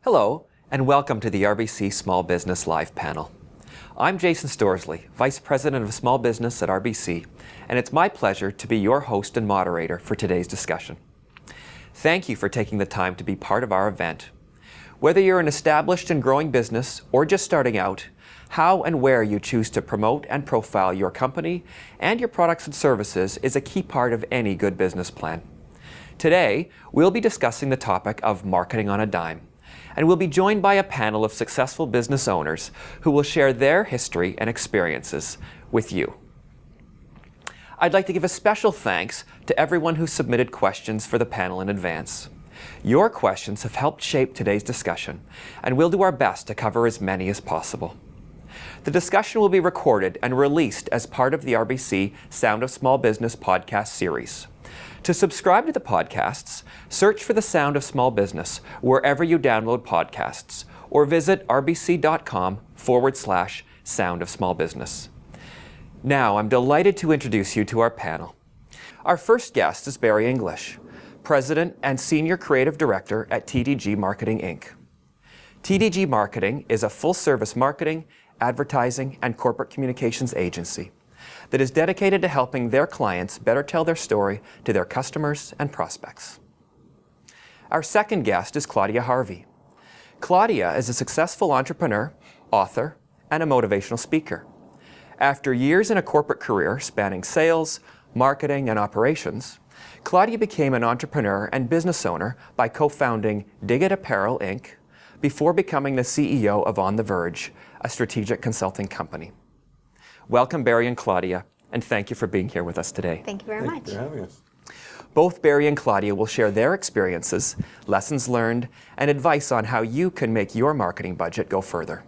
Hello, and welcome to the RBC Small Business Live panel. I'm Jason Storsley, Vice President of Small Business at RBC, and it's my pleasure to be your host and moderator for today's discussion. Thank you for taking the time to be part of our event. Whether you're an established and growing business or just starting out, how and where you choose to promote and profile your company and your products and services is a key part of any good business plan. Today, we'll be discussing the topic of marketing on a dime, and we'll be joined by a panel of successful business owners who will share their history and experiences with you. I'd like to give a special thanks to everyone who submitted questions for the panel in advance. Your questions have helped shape today's discussion, and we'll do our best to cover as many as possible. The discussion will be recorded and released as part of the RBC Sound of Small Business podcast series. To subscribe to the podcasts, search for the Sound of Small Business wherever you download podcasts, or visit rbc.com/Sound of Small Business. Now, I'm delighted to introduce you to our panel. Our first guest is Barry English, President and Senior Creative Director at TDG Marketing, Inc. TDG Marketing is a full-service marketing, advertising, and corporate communications agency that is dedicated to helping their clients better tell their story to their customers and prospects. Our second guest is Claudia Harvey. Claudia is a successful entrepreneur, author, and a motivational speaker. After years in a corporate career spanning sales, marketing, and operations, Claudia became an entrepreneur and business owner by co-founding Dig It Apparel, Inc., before becoming the CEO of On the Verge, a strategic consulting company. Welcome, Barry and Claudia, and thank you for being here with us today. Thank you very much. Thanks for having us. Both Barry and Claudia will share their experiences, lessons learned, and advice on how you can make your marketing budget go further.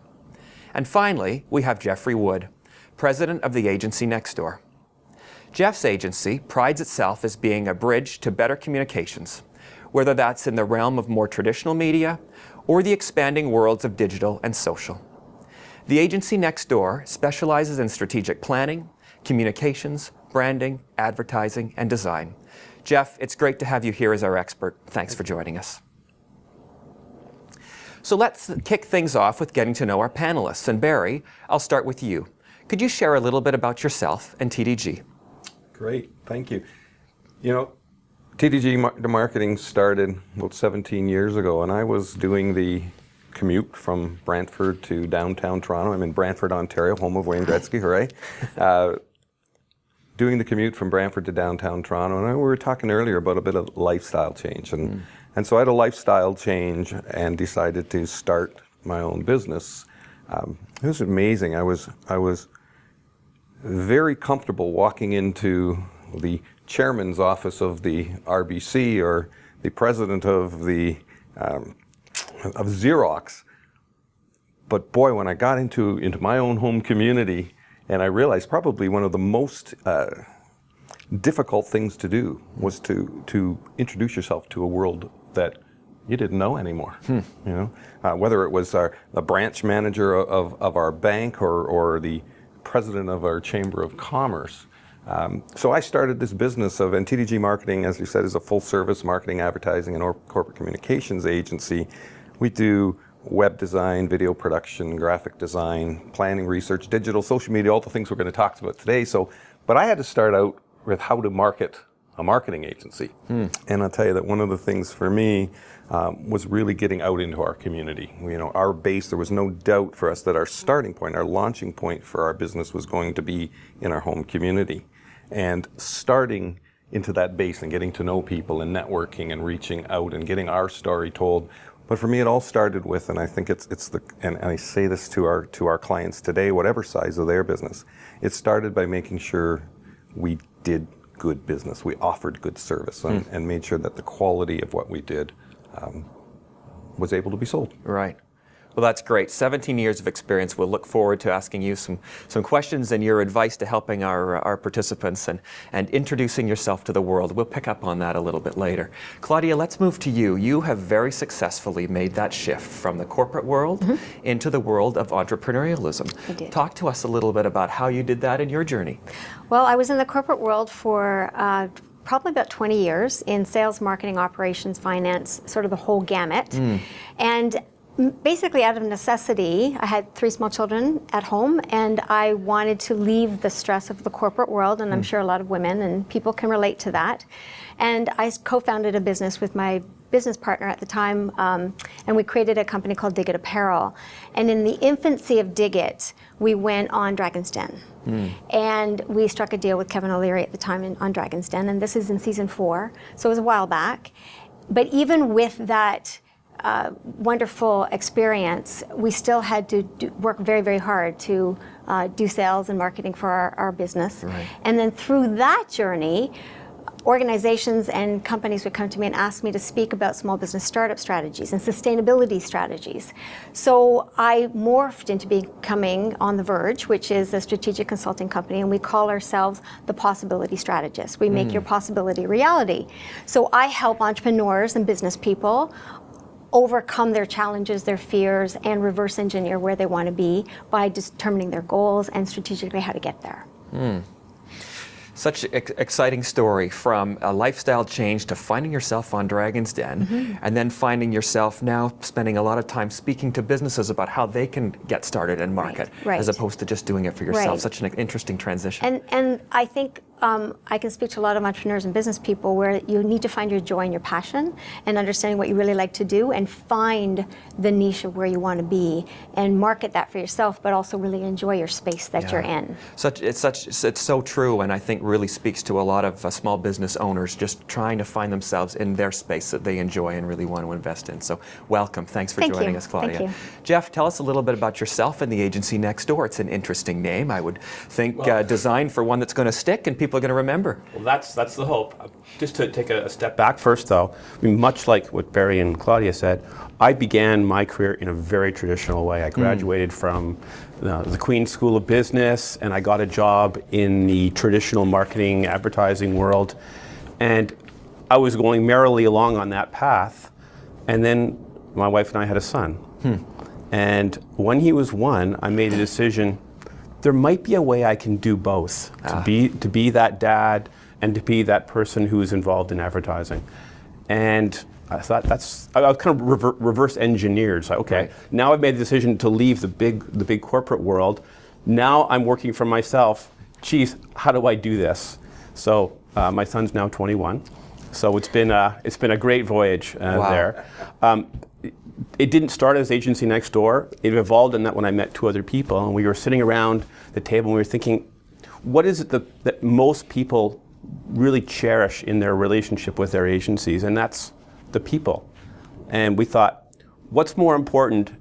And finally, we have Jeffrey Wood, President of the agency Nextdoor. Jeff's agency prides itself as being a bridge to better communications, whether that's in the realm of more traditional media or the expanding worlds of digital and social. The agency Nextdoor specializes in strategic planning, communications, branding, advertising, and design. Jeff, it's great to have you here as our expert. Thanks for joining us. So let's kick things off with getting to know our panelists. And Barry, I'll start with you. Could you share a little bit about yourself and TDG? Great, thank you. You know, TDG Marketing started about 17 years ago, and I was doing the commute from Brantford to downtown Toronto. I'm in Brantford, Ontario, home of Wayne Gretzky, hooray. Doing the commute from Brantford to downtown Toronto, and we were talking earlier about a bit of lifestyle change. And so I had a lifestyle change and decided to start my own business. It was amazing. I was very comfortable walking into the chairman's office of the RBC or the president of Xerox. But boy, when I got into my own home community, and I realized probably one of the most difficult things to do was to introduce yourself to a world that you didn't know anymore. You know, whether it was the branch manager of our bank or the president of our Chamber of Commerce. So I started this business and TDG Marketing, as you said, is a full-service marketing, advertising, and corporate communications agency. We do web design, video production, graphic design, planning, research, digital, social media, all the things we're going to talk about today. But I had to start out with how to market a marketing agency. And I'll tell you that one of the things for me was really getting out into our community. You know, our base, there was no doubt for us that our starting point, our launching point for our business was going to be in our home community. And starting into that base and getting to know people and networking and reaching out and getting our story told. But for me, it all started with, and I think and I say this to our clients today, whatever size of their business, it started by making sure we did good business. We offered good service and made sure that the quality of what we did was able to be sold. Right. Well, that's great. 17 years of experience. We'll look forward to asking you some questions and your advice to helping our participants and introducing yourself to the world. We'll pick up on that a little bit later. Claudia, let's move to you. You have very successfully made that shift from the corporate world into the world of entrepreneurialism. I did. Talk to us a little bit about how you did that in your journey. Well, I was in the corporate world for probably about 20 years in sales, marketing, operations, finance, sort of the whole gamut. And basically out of necessity. I had 3 small children at home, and I wanted to leave the stress of the corporate world, and I'm sure a lot of women and people can relate to that. And I co-founded a business with my business partner at the time, and we created a company called Dig It Apparel. And in the infancy of Dig It, we went on Dragon's Den. And we struck a deal with Kevin O'Leary at the time on Dragon's Den, and this is in season 4, so it was a while back. But even with that wonderful experience, we still had to work very, very hard to do sales and marketing for our business. Right. And then through that journey, organizations and companies would come to me and ask me to speak about small business startup strategies and sustainability strategies. So I morphed into becoming on The Verge, which is a strategic consulting company, and we call ourselves the Possibility Strategist. We make your possibility reality. So I help entrepreneurs and business people overcome their challenges, their fears, and reverse engineer where they want to be by determining their goals and strategically how to get there. Such an exciting story, from a lifestyle change to finding yourself on Dragon's Den, and then finding yourself now spending a lot of time speaking to businesses about how they can get started and market, Right. as opposed to just doing it for yourself. Right. Such an interesting transition. And I think I can speak to a lot of entrepreneurs and business people where you need to find your joy and your passion and understanding what you really like to do, and find the niche of where you want to be and market that for yourself, but also really enjoy your space that you're in. It's so true, and I think really speaks to a lot of small business owners just trying to find themselves in their space that they enjoy and really want to invest in. So welcome. Thanks for Thank joining you. us, Claudia. Thank you. Jeff, tell us a little bit about yourself and the agency next door. It's an interesting name, I would think, designed for one that's going to stick and people are going to remember. Well, that's the hope. Just to take a step back first, though, I mean, much like what Barry and Claudia said, I began my career in a very traditional way. I graduated from the Queen's School of Business, and I got a job in the traditional marketing advertising world. And I was going merrily along on that path, and then my wife and I had a son. And when he was 1, I made a decision, there might be a way I can do both, to be that dad and to be that person who is involved in advertising. And I thought I was kind of reverse engineered. So okay, now I've made the decision to leave the big corporate world. Now I'm working for myself. Geez, how do I do this? So my son's now 21. So it's been a great voyage there. It didn't start as Agency Next Door. It evolved in that when I met 2 other people, and we were sitting around the table and we were thinking, what is it that most people really cherish in their relationship with their agencies? And that's the people. And we thought, what's more important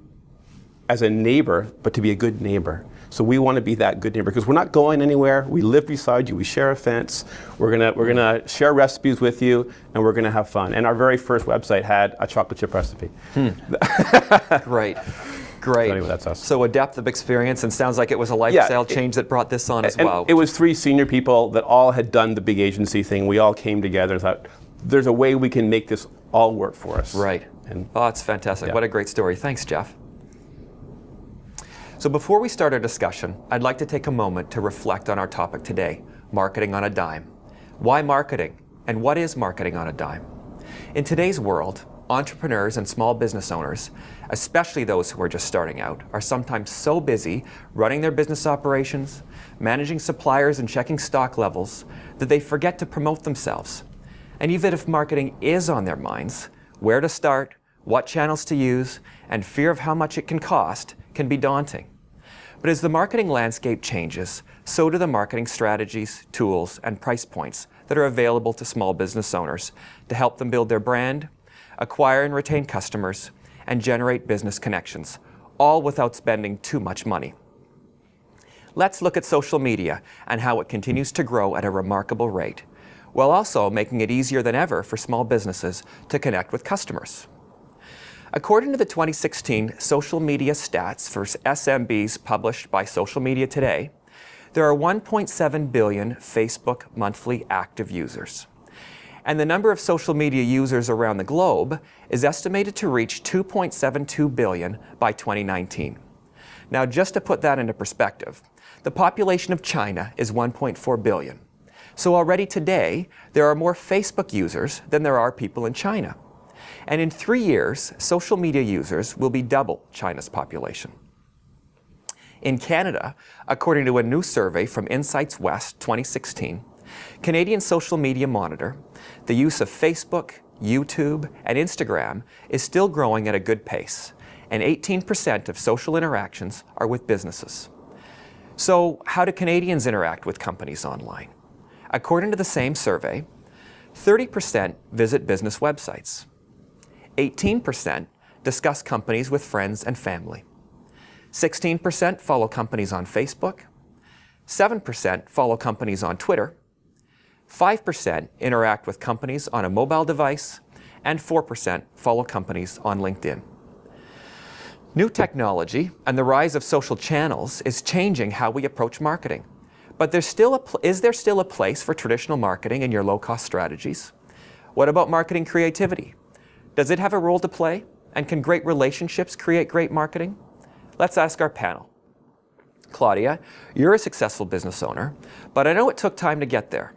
as a neighbor, but to be a good neighbor? So we want to be that good neighbor, because we're not going anywhere. We live beside you. We share a fence. We're gonna share recipes with you, and we're gonna have fun. And our very first website had a chocolate chip recipe. Great. So anyway, that's us. So a depth of experience, and sounds like it was a lifestyle change that brought this on as well. It was 3 senior people that all had done the big agency thing. We all came together and thought, there's a way we can make this all work for us. Right. And it's fantastic. Yeah. What a great story. Thanks, Jeff. So before we start our discussion, I'd like to take a moment to reflect on our topic today, marketing on a dime. Why marketing? And what is marketing on a dime? In today's world, entrepreneurs and small business owners, especially those who are just starting out, are sometimes so busy running their business operations, managing suppliers and checking stock levels, that they forget to promote themselves. And even if marketing is on their minds, where to start, what channels to use, and fear of how much it can cost can be daunting. But as the marketing landscape changes, so do the marketing strategies, tools, and price points that are available to small business owners to help them build their brand, acquire and retain customers, and generate business connections, all without spending too much money. Let's look at social media and how it continues to grow at a remarkable rate, while also making it easier than ever for small businesses to connect with customers. According to the 2016 social media stats for SMBs published by Social Media Today, there are 1.7 billion Facebook monthly active users. And the number of social media users around the globe is estimated to reach 2.72 billion by 2019. Now, just to put that into perspective, the population of China is 1.4 billion. So already today, there are more Facebook users than there are people in China. And in 3 years, social media users will be double China's population. In Canada, according to a new survey from Insights West 2016, Canadian social media monitor, the use of Facebook, YouTube, and Instagram is still growing at a good pace, and 18% of social interactions are with businesses. So, how do Canadians interact with companies online? According to the same survey, 30% visit business websites. 18% discuss companies with friends and family. 16% follow companies on Facebook. 7% follow companies on Twitter. 5% interact with companies on a mobile device. And 4% follow companies on LinkedIn. New technology and the rise of social channels is changing how we approach marketing. But is there still a place for traditional marketing in your low-cost strategies? What about marketing creativity? Does it have a role to play? And can great relationships create great marketing? Let's ask our panel. Claudia, you're a successful business owner, but I know it took time to get there.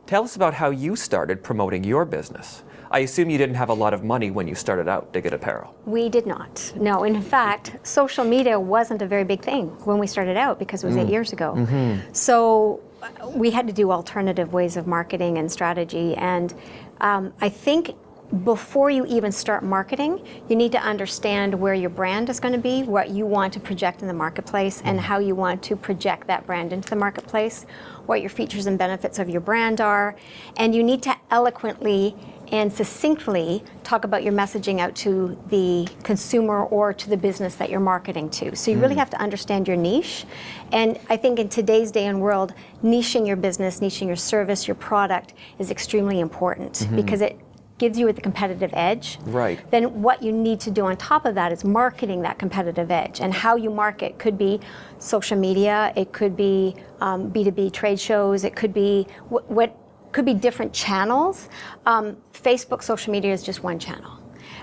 Tell us about how you started promoting your business. I assume you didn't have a lot of money when you started out Dig It Apparel. We did not. No, in fact, social media wasn't a very big thing when we started out because it was 8 years ago. So we had to do alternative ways of marketing and strategy. And I think before you even start marketing, you need to understand where your brand is going to be, what you want to project in the marketplace, and how you want to project that brand into the marketplace, what your features and benefits of your brand are. And you need to eloquently and succinctly talk about your messaging out to the consumer or to the business that you're marketing to. So you really have to understand your niche. And I think in today's day and world, niching your business, niching your service, your product is extremely important because it gives you the competitive edge. Right. Then what you need to do on top of that is marketing that competitive edge. And how you market could be social media, it could be B2B trade shows, it could be what could be different channels. Facebook social media is just one channel.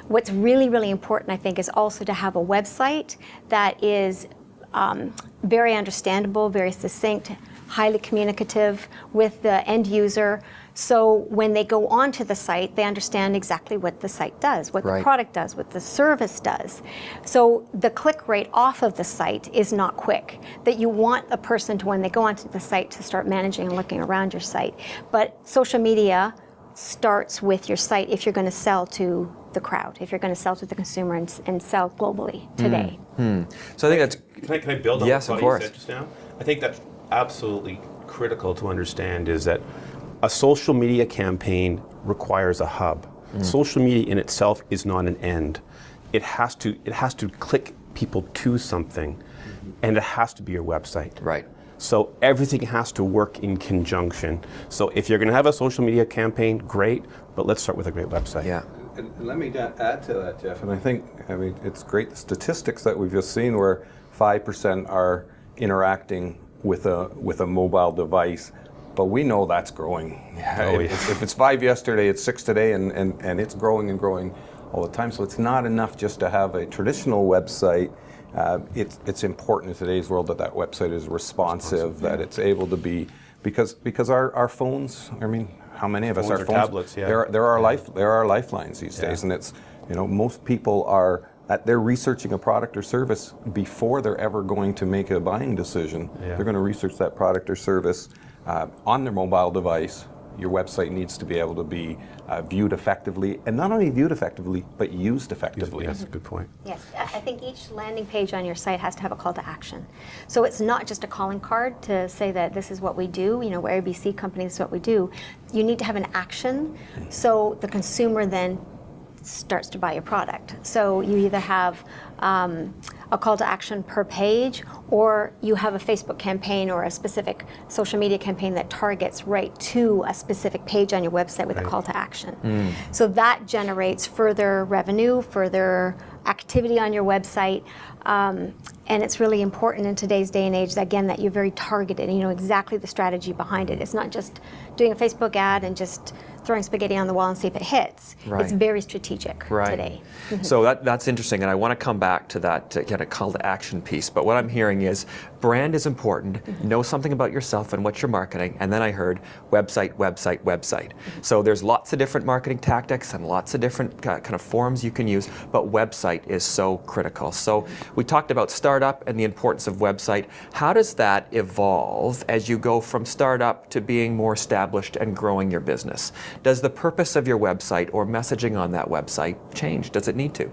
What's really, really important, I think, is also to have a website that is very understandable, very succinct, highly communicative with the end user. So when they go onto the site, they understand exactly what the site does, what the product does, what the service does. So the click rate off of the site is not quick. That you want a person to, when they go onto the site, to start managing and looking around your site. But social media starts with your site if you're going to sell to the crowd, if you're going to sell to the consumer and sell globally today. So I think that's... Can I build on Yes, what of Claudia course. said just now? I think that's absolutely critical to understand is that a social media campaign requires a hub. Social media in itself is not an end. It has to click people to something, and it has to be your website. Right. So everything has to work in conjunction. So if you're going to have a social media campaign, great, but let's start with a great website. Yeah. And let me add to that, Jeff. And I mean, it's great statistics that we've just seen where 5% are interacting with a mobile device. But we know that's growing. If it's 5 yesterday, it's 6 today, and it's growing and growing all the time. So it's not enough just to have a traditional website. It's important in today's world that website is responsive, that it's able to be, because our phones, I mean, how many of us, our phones, tablets, they're our lifelines these days. And it's, most people they're researching a product or service before they're ever going to make a buying decision. Yeah. They're going to research that product or service on their mobile device. Your website needs to be able to be viewed effectively, and not only viewed effectively, but used effectively. That's a good point. Yes, I think each landing page on your site has to have a call to action. So it's not just a calling card to say that this is what we do, we're RBC company, this is what we do. You need to have an action so the consumer then starts to buy your product. So you either have a call to action per page, or you have a Facebook campaign or a specific social media campaign that targets right to a specific page on your website with a call to action. So that generates further revenue, further activity on your website, And it's really important in today's day and age, again, that you're very targeted and you know exactly the strategy behind it. It's not just doing a Facebook ad and just throwing spaghetti on the wall and see if it hits. Right. It's very strategic today. So that's interesting, and I want to come back to that kind of call to action piece. But what I'm hearing is brand is important, know something about yourself and what you're marketing, and then I heard website, website, website. So there's lots of different marketing tactics and lots of different kind of forms you can use, but website is so critical. So we talked about startup and the importance of website. How does that evolve as you go from startup to being more established and growing your business? Does the purpose of your website or messaging on that website change? Does it need to?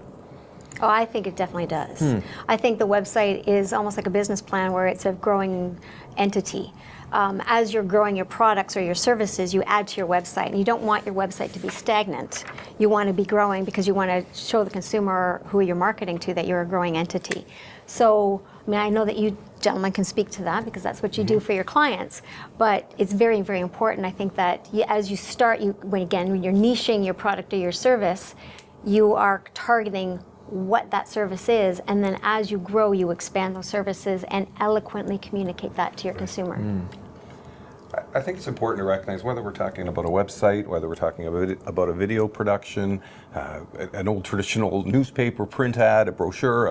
Oh, I think it definitely does. I think the website is almost like a business plan where it's a growing entity. As you're growing your products or your services, you add to your website. And you don't want your website to be stagnant. You want to be growing because you want to show the consumer who you're marketing to that you're a growing entity. So, I mean, I know that you gentlemen can speak to that because that's what you do for your clients. But it's very, very important. I think that as you start, when you're niching your product or your service, you are targeting what that service is, and then as you grow, you expand those services and eloquently communicate that to your consumer. I think it's important to recognize whether we're talking about a website, whether we're talking about a video production, an old traditional newspaper print ad, a brochure,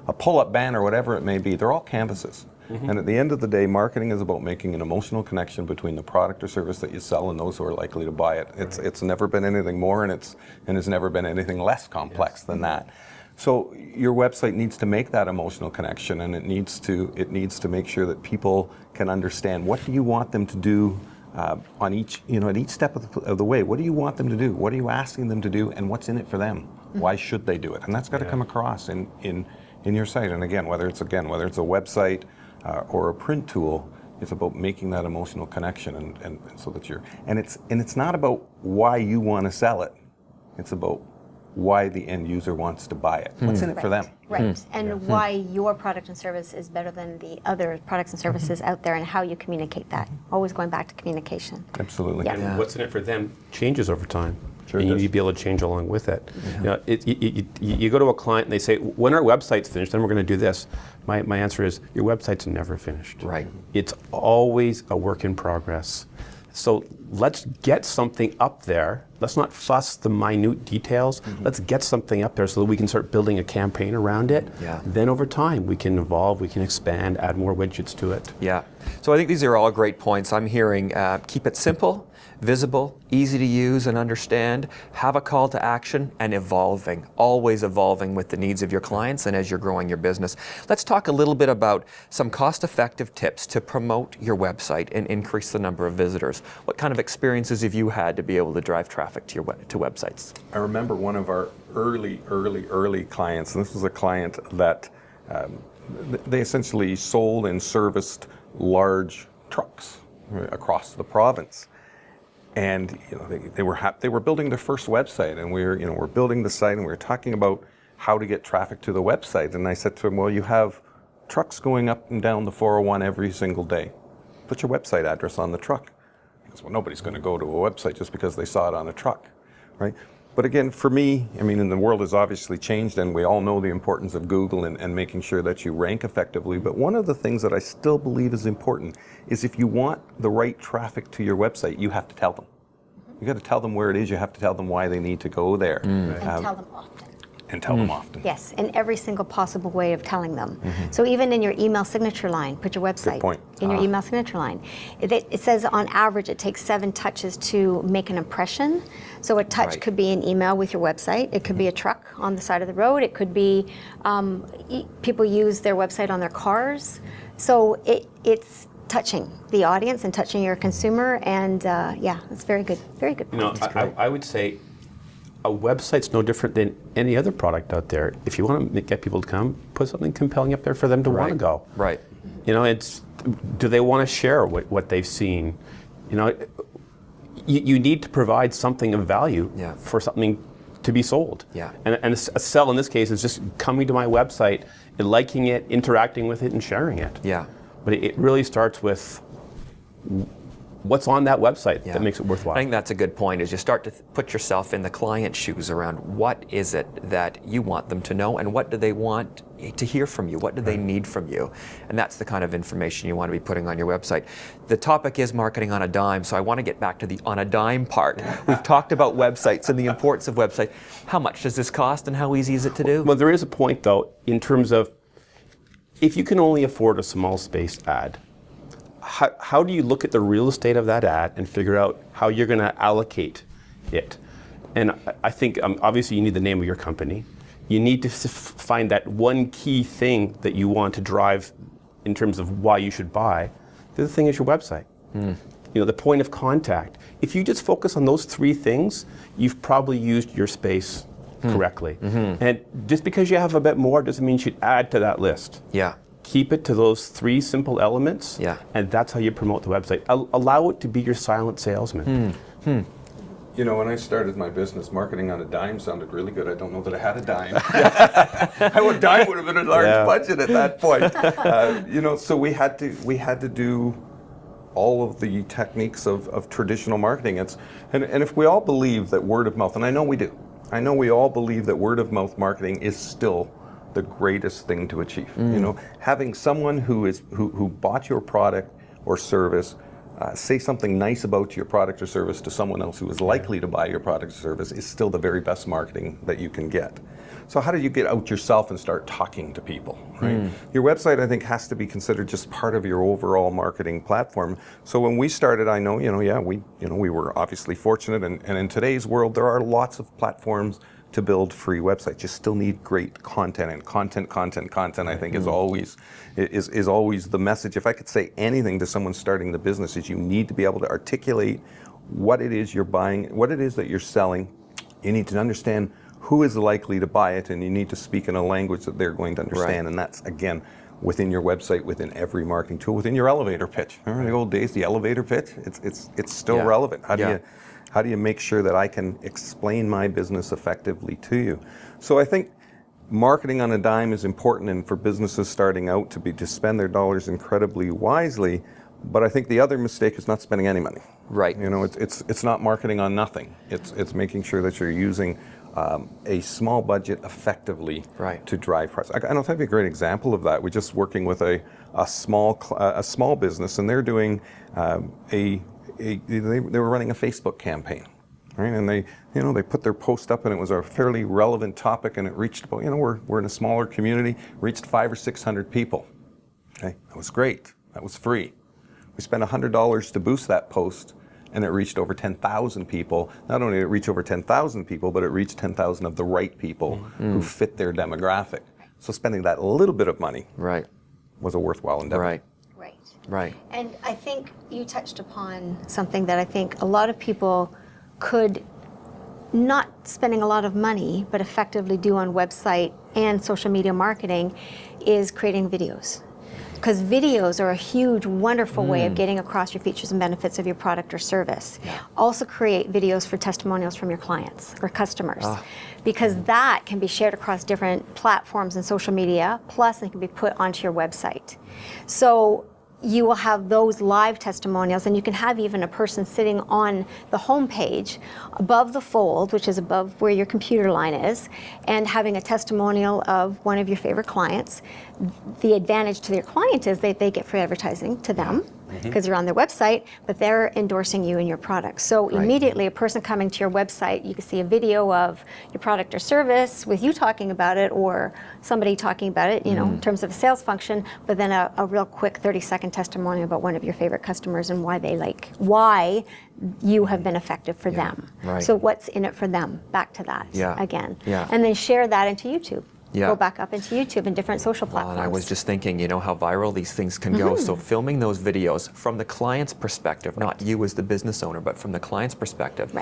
a pull-up banner, whatever it may be, they're all canvases. And at the end of the day, marketing is about making an emotional connection between the product or service that you sell and those who are likely to buy it. It's never been anything more, and it's never been anything less complex than that. So your website needs to make that emotional connection, and it needs to make sure that people can understand what do you want them to do on each, at each step of the way. What do you want them to do? What are you asking them to do? And what's in it for them? Why should they do it? And that's got to come across in your site. And again, whether it's a website or a print tool, it's about making that emotional connection, and so that it's not about why you want to sell it. It's about why the end user wants to buy it. What's in it for them? Right, and why your product and service is better than the other products and services out there, and how you communicate that. Always going back to communication. Absolutely. Yeah. And what's in it for them changes over time. Sure and you does. need to be able to change along with it. You go to a client and they say, when our website's finished, then we're going to do this. My answer is, your website's never finished. Right. It's always a work in progress. So let's get something up there. Let's not fuss the minute details. Let's get something up there so that we can start building a campaign around it. Yeah. Then over time, we can evolve, we can expand, add more widgets to it. Yeah. So I think these are all great points. I'm hearing keep it simple, visible, easy to use and understand, have a call to action, and evolving, always evolving with the needs of your clients and as you're growing your business. Let's talk a little bit about some cost-effective tips to promote your website and increase the number of visitors. What kind of experiences have you had to be able to drive traffic to websites? I remember one of our early clients, and this was a client that they essentially sold and serviced large trucks across the province. And they were building their first website, and we're building the site, and we were talking about how to get traffic to the website. And I said to him, well, you have trucks going up and down the 401 every single day. Put your website address on the truck. He goes, well, nobody's going to go to a website just because they saw it on a truck, right? But again, for me, the world has obviously changed, and we all know the importance of Google and making sure that you rank effectively. But one of the things that I still believe is important is if you want the right traffic to your website, you have to tell them. You got to tell them where it is. You have to tell them why they need to go there. And tell them often. And tell them often. Yes, in every single possible way of telling them. So even in your email signature line, put your website Good point. in your email signature line. It says on average it takes 7 touches to make an impression. So a touch could be an email with your website. It could be a truck on the side of the road. It could be people use their website on their cars. So it's touching the audience and touching your consumer, and it's very good point. I would say a website's no different than any other product out there. If you want to get people to come, put something compelling up there for them to want to go. Right. Do they want to share what they've seen? You need to provide something of value for something to be sold. Yeah. And a sell in this case is just coming to my website and liking it, interacting with it, and sharing it. Yeah. But it really starts with what's on that website Yeah. that makes it worthwhile. I think that's a good point, is you start to put yourself in the client's shoes around what is it that you want them to know and what do they want to hear from you, what do they need from you, and that's the kind of information you want to be putting on your website. The topic is marketing on a dime, so I want to get back to the on a dime part. We've talked about websites and the importance of websites. How much does this cost and how easy is it to do? Well, there is a point though, in terms of if you can only afford a small space ad, how do you look at the real estate of that ad and figure out how you're going to allocate it? And I think obviously you need the name of your company. You need to find that one key thing that you want to drive in terms of why you should buy. The other thing is your website. You know, the point of contact. If you just focus on those three things, you've probably used your space correctly. And just because you have a bit more doesn't mean you should add to that list. Yeah. Keep it to those three simple elements, and that's how you promote the website. Allow it to be your silent salesman. You know, when I started my business, marketing on a dime sounded really good. I don't know that I had a dime. A dime would have been a large budget at that point. You know, so we had to do all of the techniques of traditional marketing. And if we all believe that word of mouth, and I know we do, I know we all believe that word of mouth marketing is still the greatest thing to achieve. You know, having someone who bought your product or service say something nice about your product or service to someone else who is likely to buy your product or service is still the very best marketing that you can get. So how do you get out yourself and start talking to people, right? Your website, I think, has to be considered just part of your overall marketing platform. So when we started, I know, we were obviously fortunate, and in today's world, there are lots of platforms to build free websites. You still need great content, and content, I think is always the message. If I could say anything to someone starting the business, is you need to be able to articulate what it is you're buying, what it is that you're selling. You need to understand who is likely to buy it, and you need to speak in a language that they're going to understand. And that's, again, within your website, within every marketing tool, within your elevator pitch. Remember the old days, the elevator pitch? It's still relevant. How do you make sure that I can explain my business effectively to you? So I think marketing on a dime is important, and for businesses starting out to spend their dollars incredibly wisely. But I think the other mistake is not spending any money. Right. You know, it's not marketing on nothing. It's making sure that you're using a small budget effectively to drive price. I'll tell you a great example of that. We're just working with a small business, and they're doing they were running a Facebook campaign, right? And they put their post up, and it was a fairly relevant topic, and it reached about, we're in a smaller community, reached 500 or 600 people. Okay, that was great. That was free. We spent $100 to boost that post, and it reached over 10,000 people. Not only did it reach over 10,000 people, but it reached 10,000 of the right people who fit their demographic. So spending that little bit of money was a worthwhile endeavor. Right. And I think you touched upon something that I think a lot of people could, not spending a lot of money, but effectively do on website and social media marketing, is creating videos. Because videos are a huge, wonderful way of getting across your features and benefits of your product or service. Also create videos for testimonials from your clients or customers. Because that can be shared across different platforms and social media, plus it can be put onto your website. So you will have those live testimonials, and you can have even a person sitting on the home page above the fold, which is above where your computer line is, and having a testimonial of one of your favorite clients. The advantage to their client is that they get free advertising to them because you're on their website, but they're endorsing you and your product. So immediately a person coming to your website, you can see a video of your product or service with you talking about it, or somebody talking about it, in terms of a sales function, but then a real quick 30-second testimonial about one of your favorite customers and why you have been effective for them. So what's in it for them? Back to that again. And then share that into YouTube. Go back up into YouTube and different social platforms. And I was just thinking, how viral these things can go. So filming those videos from the client's perspective, not you as the business owner, but from the client's perspective.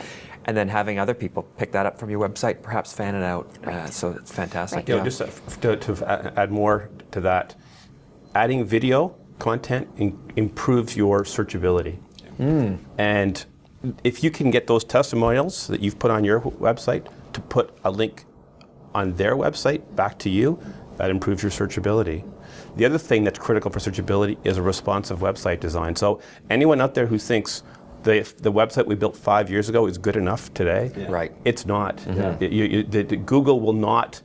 And then having other people pick that up from your website, perhaps fan it out. So it's fantastic. Just to add more to that, adding video content improves your searchability. And if you can get those testimonials that you've put on your website to put a link on their website back to you, that improves your searchability. The other thing that's critical for searchability is a responsive website design. So anyone out there who thinks the website we built 5 years ago is good enough today, Right. it's not. Google will not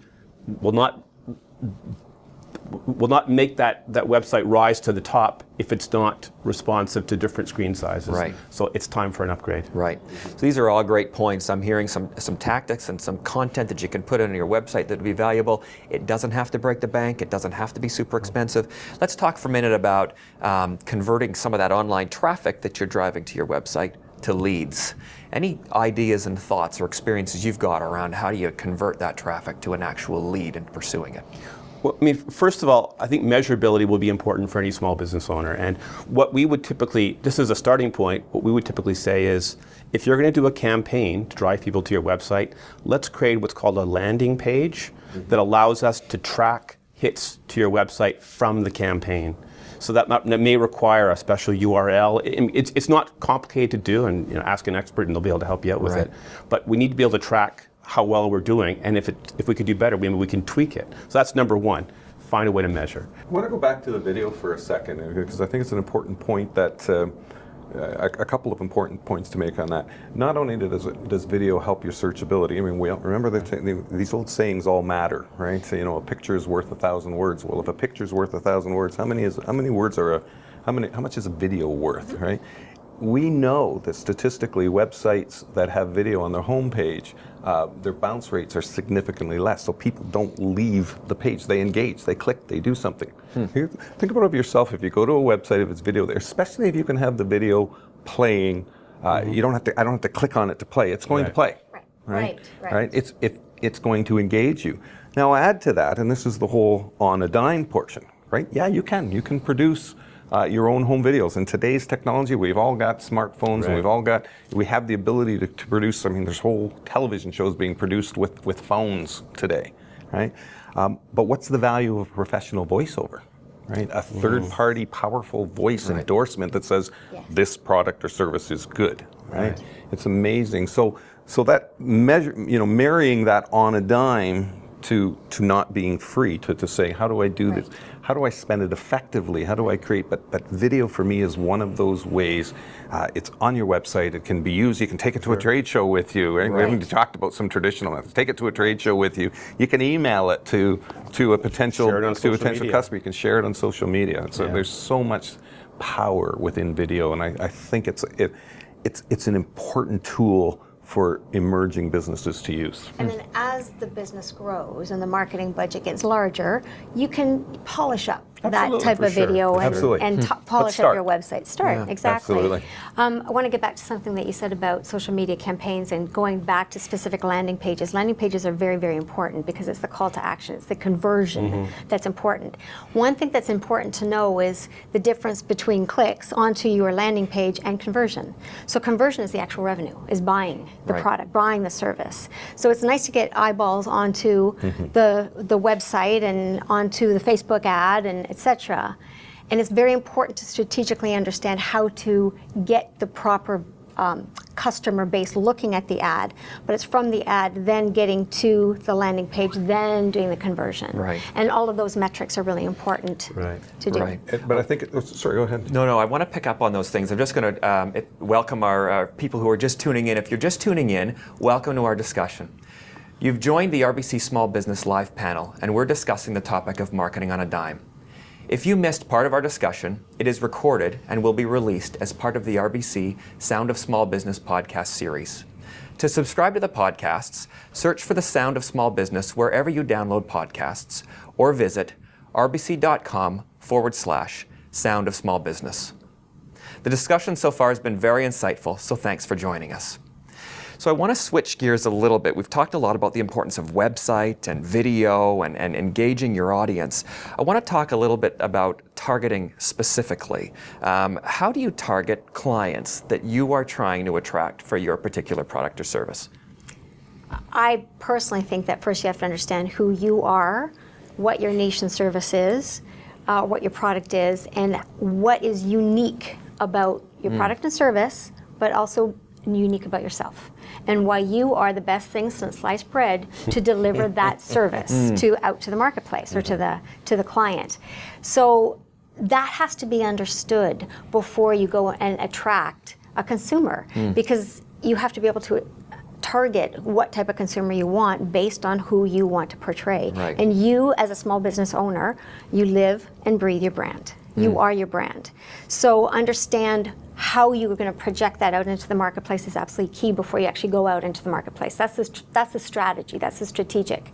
make that website rise to the top if it's not responsive to different screen sizes. Right. So it's time for an upgrade. Right. So these are all great points. I'm hearing some tactics and some content that you can put on your website that would be valuable. It doesn't have to break the bank. It doesn't have to be super expensive. Let's talk for a minute about converting some of that online traffic that you're driving to your website to leads. Any ideas and thoughts or experiences you've got around how do you convert that traffic to an actual lead and pursuing it? Well, I mean, first of all, I think measurability will be important for any small business owner. And what we would typically, just as a starting point, what we would typically say is, if you're going to do a campaign to drive people to your website, let's create what's called a landing page that allows us to track hits to your website from the campaign. So that may require a special URL. It's not complicated to do, and ask an expert and they'll be able to help you out with it. But we need to be able to track how well we're doing, and if we could do better, we can tweak it. So that's number one, find a way to measure. I want to go back to the video for a second, because I think it's an important point that, a couple of important points to make on that. Not only does video help your searchability, I mean, we remember these old sayings all matter, right? So, a picture is worth 1,000 words. Well, if a picture is worth 1,000 words, how much is a video worth, right? We know that statistically, websites that have video on their homepage, their bounce rates are significantly less. So people don't leave the page. They engage, they click, they do something. Think about it yourself. If you go to a website, if it's video there, especially if you can have the video playing, you don't have to. I don't have to click on it to play. It's going to play. Right. It's going to engage you. Now add to that, and this is the whole on a dime portion, right? Yeah, you can. You can produce your own home videos. In today's technology, we've all got smartphones, and we have the ability to produce. I mean, there's whole television shows being produced with phones today, right? But what's the value of professional voiceover, right? A third-party, powerful voice endorsement that says this product or service is good, right? It's amazing. So that marrying that on a dime to not being free, to say, how do I do this? How do I spend it effectively? How do I create? But video for me is one of those ways. It's on your website. It can be used. You can take it to a trade show with you. Right? We haven't talked about some traditional methods. Take it to a trade show with you. You can email it to a potential customer. You can share it on social media. So there's so much power within video, and I think it's an important tool for emerging businesses to use. And then as the business grows and the marketing budget gets larger, you can polish up that type of video and polish up your website. Exactly. Absolutely. I want to get back to something that you said about social media campaigns and going back to specific landing pages. Landing pages are very, very important because it's the call to action, it's the conversion that's important. One thing that's important to know is the difference between clicks onto your landing page and conversion. So conversion is the actual revenue, is buying the product, buying the service. So it's nice to get eyeballs onto the website and onto the Facebook ad and etc. And it's very important to strategically understand how to get the proper customer base looking at the ad, but it's from the ad then getting to the landing page, then doing the conversion. And all of those metrics are really important to do. But I think, sorry, go ahead. No, I want to pick up on those things. I'm just going to welcome our people who are just tuning in. If you're just tuning in, welcome to our discussion. You've joined the RBC Small Business Live panel, and we're discussing the topic of marketing on a dime. If you missed part of our discussion, it is recorded and will be released as part of the RBC Sound of Small Business podcast series. To subscribe to the podcasts, search for the Sound of Small Business wherever you download podcasts, or visit rbc.com/Sound of Small Business. The discussion so far has been very insightful, so thanks for joining us. So I want to switch gears a little bit. We've talked a lot about the importance of website and video and engaging your audience. I want to talk a little bit about targeting specifically. How do you target clients that you are trying to attract for your particular product or service? I personally think that first you have to understand who you are, what your niche and service is, what your product is, and what is unique about your product and service, but also unique about yourself and why you are the best thing since sliced bread to deliver that service out to the marketplace or to the client. So that has to be understood before you go and attract a consumer, because you have to be able to target what type of consumer you want based on who you want to portray. Right. And you, as a small business owner, you live and breathe your brand. You are your brand. So understand how you're going to project that out into the marketplace is absolutely key before you actually go out into the marketplace. That's the strategy. That's the strategic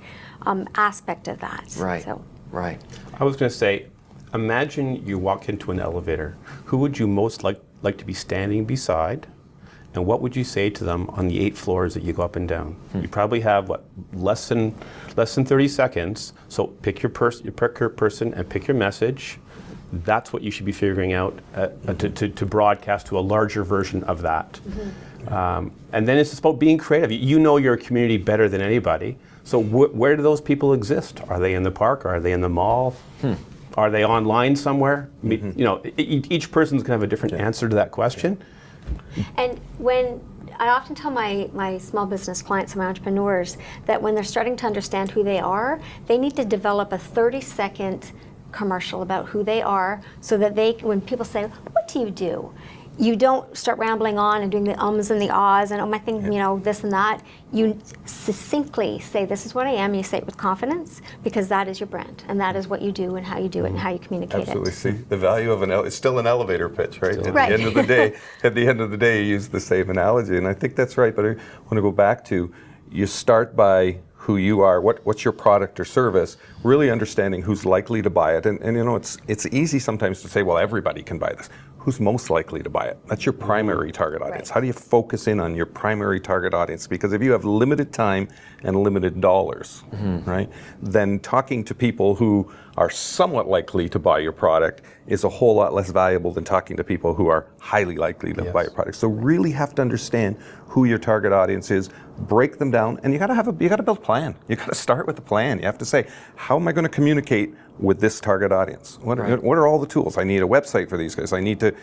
aspect of that. Right. So. Right. I was going to say, imagine you walk into an elevator. Who would you most like to be standing beside? And what would you say to them on the 8 floors that you go up and down? You probably have, less than 30 seconds. So pick your person and pick your message. That's what you should be figuring out to broadcast to a larger version of that. And then it's just about being creative. You know your community better than anybody. So where do those people exist? Are they in the park? Are they in the mall? Are they online somewhere? You know, each person's going to have a different answer to that question. And when I often tell my small business clients and my entrepreneurs that when they're starting to understand who they are, they need to develop a 30-second commercial about who they are, so that when people say, "What do you do?" you don't start rambling on and doing the ums and the ahs and, "Oh, my thing, you know, this and that." You succinctly say, "This is what I am." You say it with confidence, because that is your brand, and that is what you do and how you do it and how you communicate Absolutely. it. See, the value of it's still an elevator pitch, right? At Right. the end of the day, you use the same analogy, and I think that's right. But I want to go back to, you start by who you are, what's your product or service, really understanding who's likely to buy it. And you know, it's easy sometimes to say, well, everybody can buy this. Who's most likely to buy it? That's your primary target audience. Right. How do you focus in on your primary target audience? Because if you have limited time and limited dollars, right, then talking to people who are somewhat likely to buy your product is a whole lot less valuable than talking to people who are highly likely to buy your product. So really have to understand who your target audience is, break them down, and you got to build a plan. You got to start with a plan. You have to say, how am I going to communicate with this target audience? What are all the tools? I need a website for these guys. I need to,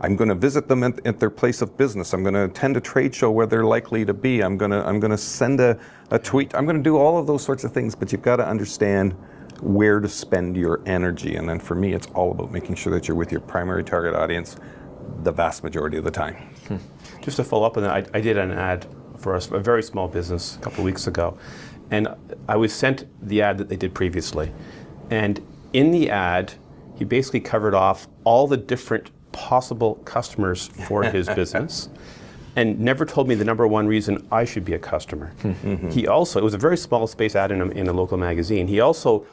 I'm going to visit them at their place of business. I'm going to attend a trade show where they're likely to be. I'm going to send a tweet. I'm going to do all of those sorts of things, but you've got to understand where to spend your energy. And then for me, it's all about making sure that you're with your primary target audience the vast majority of the time. Just to follow up on that, I did an ad for a very small business a couple of weeks ago, and I was sent the ad that they did previously. And in the ad, he basically covered off all the different possible customers for his business, and never told me the number one reason I should be a customer. He also, it was a very small space ad in a local magazine. He also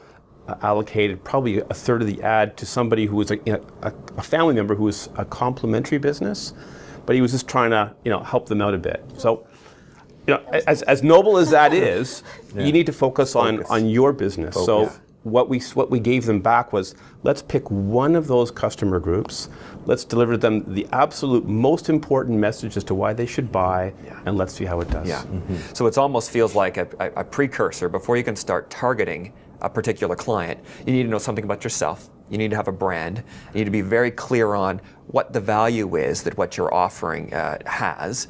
allocated probably a third of the ad to somebody who was a family member who was a complementary business, but he was just trying to help them out a bit. So, as noble as that is, you need to focus on your business. So what we gave them back was, let's pick one of those customer groups, let's deliver them the absolute most important message as to why they should buy, and let's see how it does. Yeah. So it almost feels like a precursor. Before you can start targeting a particular client, you need to know something about yourself. You need to have a brand. You need to be very clear on what the value is that what you're offering has.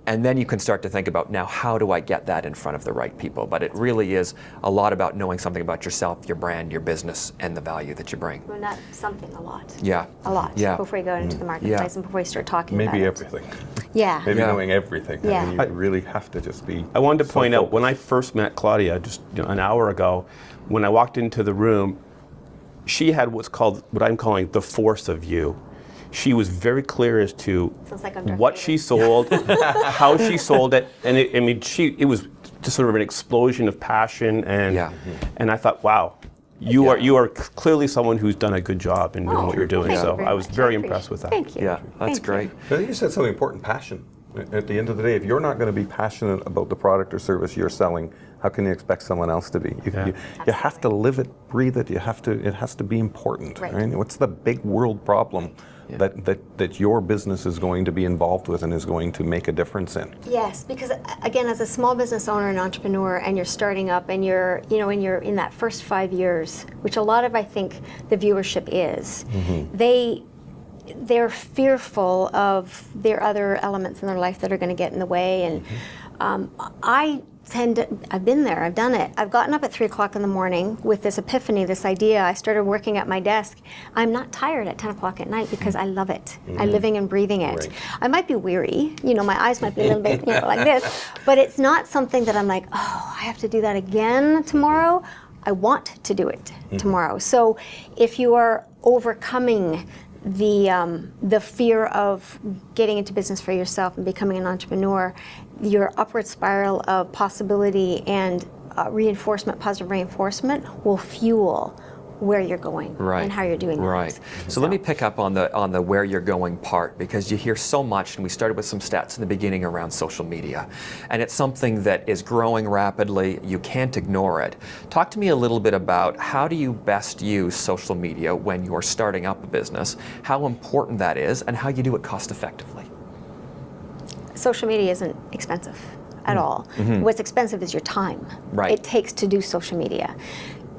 And then you can start to think about, now, how do I get that in front of the right people? But it really is a lot about knowing something about yourself, your brand, your business, and the value that you bring. Well, not something, a lot. Yeah. A lot. Yeah. Before you go into the marketplace and before you start talking about Maybe it. everything. Yeah. Maybe knowing everything. Yeah. I mean, you really have to just be. I wanted to point out, when I first met Claudia just an hour ago, when I walked into the room, she had what I'm calling the force of you. She was very clear as to what she sold, how she sold it, and it was just sort of an explosion of passion, and I thought, wow, you are clearly someone who's done a good job in doing what you're doing. So I was very impressed with that. Thank you. Yeah, that's great. I think you said something important, passion. At the end of the day, if you're not going to be passionate about the product or service you're selling, how can you expect someone else to be? You have to live it, breathe it. It has to be important. Right? What's the big world problem that your business is going to be involved with and is going to make a difference in? Yes, because again, as a small business owner and entrepreneur, and you're starting up, and you're in that first 5 years, which a lot of, I think, the viewership is, they're fearful of their other elements in their life that are going to get in the way. And I've been there, I've done it. I've gotten up at 3 o'clock in the morning with this epiphany, this idea. I started working at my desk. I'm not tired at 10 o'clock at night because I love it. I'm living and breathing it. Right. I might be weary, my eyes might be a little bit like this, but it's not something that I'm like, oh, I have to do that again tomorrow. I want to do it tomorrow. So if you are overcoming the fear of getting into business for yourself and becoming an entrepreneur, your upward spiral of possibility and positive reinforcement will fuel where you're going and how you're doing that. So let me pick up on the where you're going part, because you hear so much, and we started with some stats in the beginning around social media, and it's something that is growing rapidly. You can't ignore it. Talk to me a little bit about how do you best use social media when you're starting up a business, how important that is, and how you do it cost effectively. Social media isn't expensive at all. What's expensive is your time. It takes to do social media.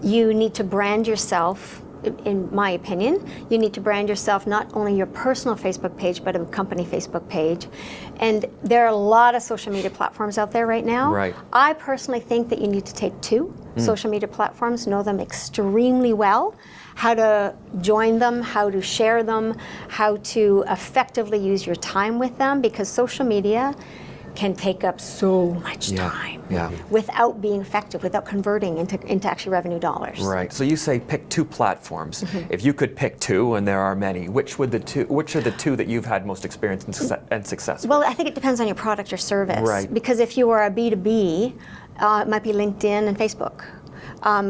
You need to brand yourself, in my opinion. You need to brand yourself, not only your personal Facebook page, but a company Facebook page. And there are a lot of social media platforms out there right now. I personally think that you need to take 2 social media platforms, know them extremely well, how to join them, how to share them, how to effectively use your time with them, because social media can take up so much time without being effective, without converting into actually revenue dollars. So you say pick 2 platforms. If you could pick 2, and there are many, which are the 2 that you've had most experience and success with? Well, I think it depends on your product or service. Because if you are a B2B, it might be LinkedIn and Facebook.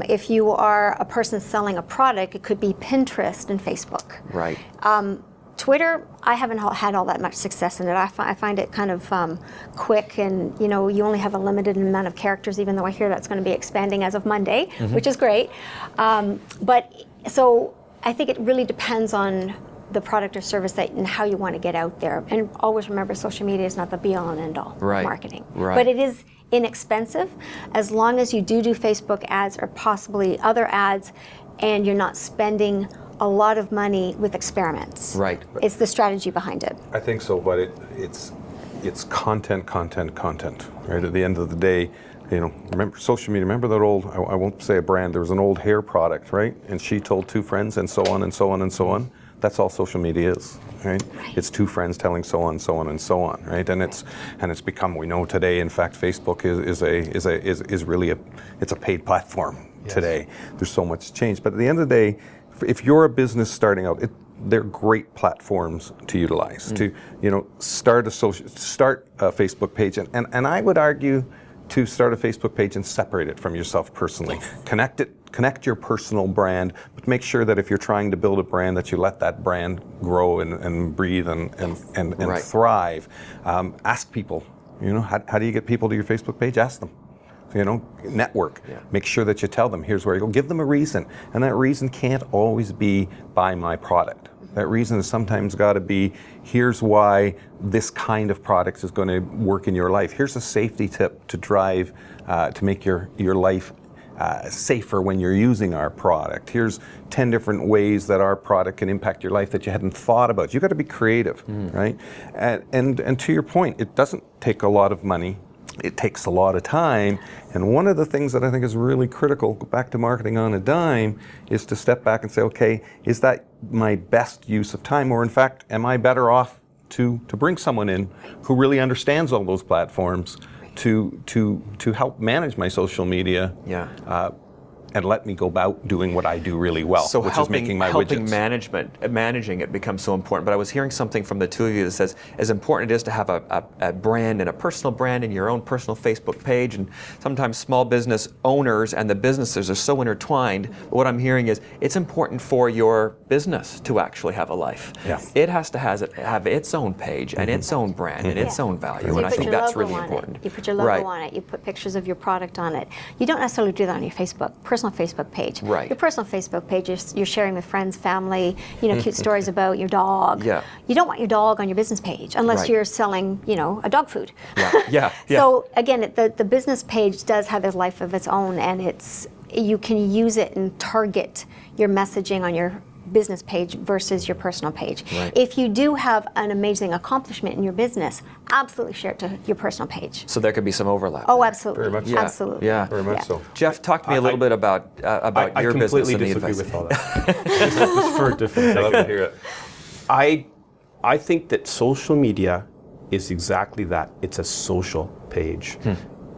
If you are a person selling a product, it could be Pinterest and Facebook. Twitter, I haven't had all that much success in it. I find it kind of quick, and you only have a limited amount of characters, even though I hear that's going to be expanding as of Monday, which is great. But so I think it really depends on the product or service and how you want to get out there. And always remember, social media is not the be-all and end-all of marketing. But it is inexpensive as long as you do Facebook ads or possibly other ads, and you're not spending a lot of money with experiments. It's the strategy behind it. I think so, but it's content, right? At the end of the day, remember social media, remember that old, I won't say a brand, there was an old hair product, right? And she told 2 friends, and so on and so on and so on. That's all social media is, right? It's 2 friends telling so on, so on, and so on, right? And it's become, we know today, in fact, Facebook is really a paid platform today. There's so much change, but at the end of the day, if you're a business starting out, they're great platforms to utilize to start a Facebook page, and I would argue to start a Facebook page and separate it from yourself personally. Connect your personal brand, but make sure that if you're trying to build a brand, that you let that brand grow and breathe and thrive. Ask people, how do you get people to your Facebook page? Ask them. Network. Make sure that you tell them, here's where you go. Give them a reason. And that reason can't always be buy my product. That reason has sometimes got to be, here's why this kind of product is going to work in your life. Here's a safety tip to drive, to make your life safer when you're using our product. Here's 10 different ways that our product can impact your life that you hadn't thought about. You've got to be creative, right? And to your point, it doesn't take a lot of money. It takes a lot of time, and one of the things that I think is really critical, go back to marketing on a dime, is to step back and say, okay, is that my best use of time, or in fact, am I better off to bring someone in who really understands all those platforms to help manage my social media and let me go about doing what I do really well, so which is making my widgets. Managing it becomes so important. But I was hearing something from the 2 of you that says, as important it is to have a brand and a personal brand and your own personal Facebook page. And sometimes small business owners and the businesses are so intertwined. But what I'm hearing is it's important for your business to actually have a life. It has to have its own page and its own brand and its own value. So and I think that's really important. You put your logo on it. You put pictures of your product on it. You don't necessarily do that on your personal Facebook page. Your personal Facebook page, you're sharing with friends, family, cute stories about your dog. You don't want your dog on your business page unless you're selling, a dog food. So again, the business page does have a life of its own, and you can use it and target your messaging on your business page versus your personal page. Right. If you do have an amazing accomplishment in your business, absolutely share it to your personal page. So there could be some overlap. Oh, there. absolutely. Very much so. Yeah. Absolutely. Yeah. Very much so. Jeff, talk to me a little bit about your business and the I completely disagree advice. with all that. Just for different I love to hear it. I think that social media is exactly that. It's a social page.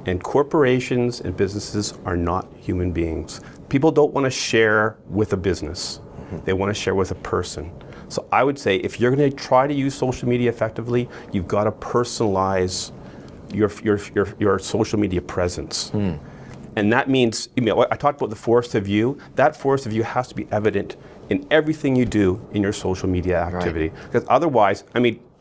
And corporations and businesses are not human beings. People don't want to share with a business. They want to share with a person. So I would say if you're going to try to use social media effectively, you've got to personalize your social media presence. And that means, I talked about the force of view. That force of view has to be evident in everything you do in your social media activity. Because otherwise,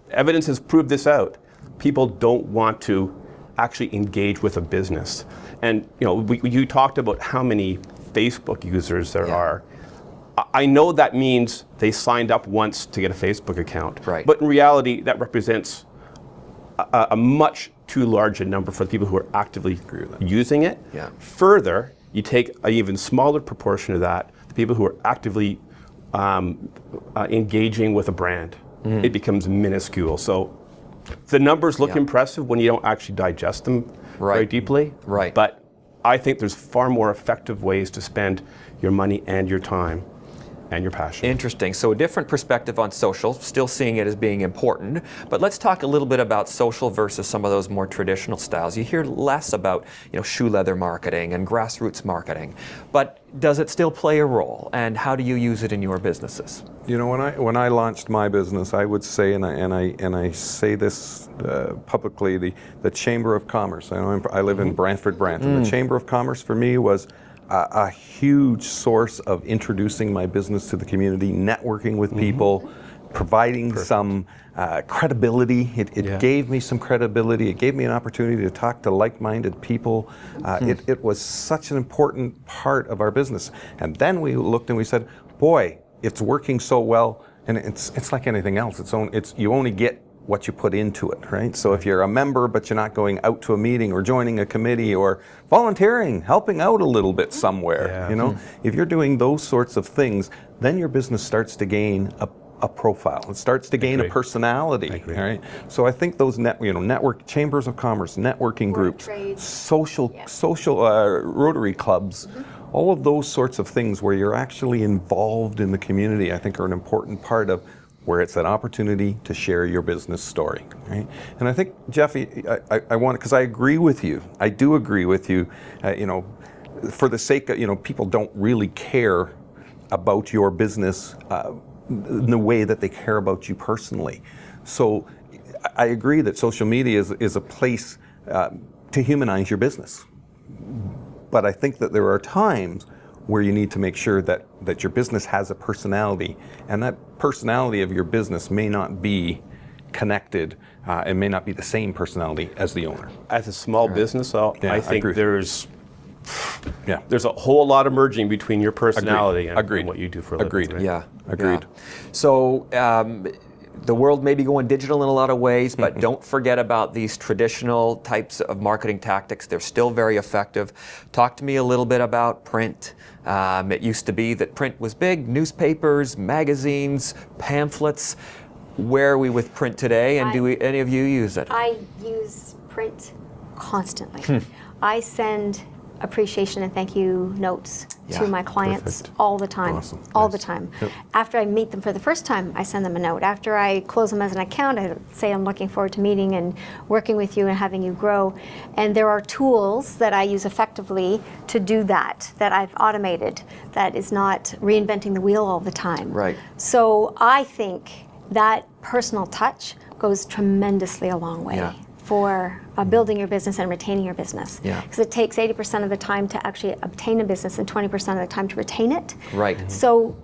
evidence has proved this out. People don't want to actually engage with a business. And you talked about how many Facebook users there are. I know that means they signed up once to get a Facebook account. Right. But in reality, that represents a much too large a number for the people who are actively using it. Yeah. Further, you take an even smaller proportion of that, the people who are actively engaging with a brand. It becomes minuscule. So the numbers look impressive when you don't actually digest them very deeply. Right. But I think there's far more effective ways to spend your money and your time and your passion. Interesting. So a different perspective on social, still seeing it as being important. But let's talk a little bit about social versus some of those more traditional styles. You hear less about shoe leather marketing and grassroots marketing. But does it still play a role? And how do you use it in your businesses? When I launched my business, I would say, and I say this publicly, the Chamber of Commerce. I live in Brantford, Brampton. The Chamber of Commerce for me was a huge source of introducing my business to the community, networking with people, providing some credibility. It gave me some credibility. It gave me an opportunity to talk to like-minded people. It was such an important part of our business. And then we looked and we said, boy, it's working so well, and it's like anything else. You only get what you put into it, right? So if you're a member but you're not going out to a meeting or joining a committee or volunteering, helping out a little bit somewhere, if you're doing those sorts of things, then your business starts to gain a profile. It starts to gain a personality, right? So I think those network chambers of commerce, networking groups, social Rotary clubs, all of those sorts of things where you're actually involved in the community, I think are an important part of where it's an opportunity to share your business story, right? And I think, Jeff, I want, because I agree with you. I do agree with you. For the sake of, people don't really care about your business in the way that they care about you personally. So I agree that social media is a place to humanize your business. But I think that there are times where you need to make sure that your business has a personality, and that personality of your business may not be connected and may not be the same personality as the owner. As a small business, I think there's a whole lot of merging between your personality and what you do for a living. Agreed. Right? Yeah. Agreed. Yeah. So the world may be going digital in a lot of ways, but don't forget about these traditional types of marketing tactics. They're still very effective. Talk to me a little bit about print. It used to be that print was big, newspapers, magazines, pamphlets. Where are we with print today, and do any of you use it? I use print constantly. I send appreciation and thank you notes to my clients all the time. Awesome. All Nice. the time. After I meet them for the first time, I send them a note. After I close them as an account, I say I'm looking forward to meeting and working with you and having you grow. And there are tools that I use effectively to do that I've automated, that is not reinventing the wheel all the time. Right. So I think that personal touch goes tremendously a long way for building your business and retaining your business. Because it takes 80% of the time to actually obtain a business and 20% of the time to retain it. Right. So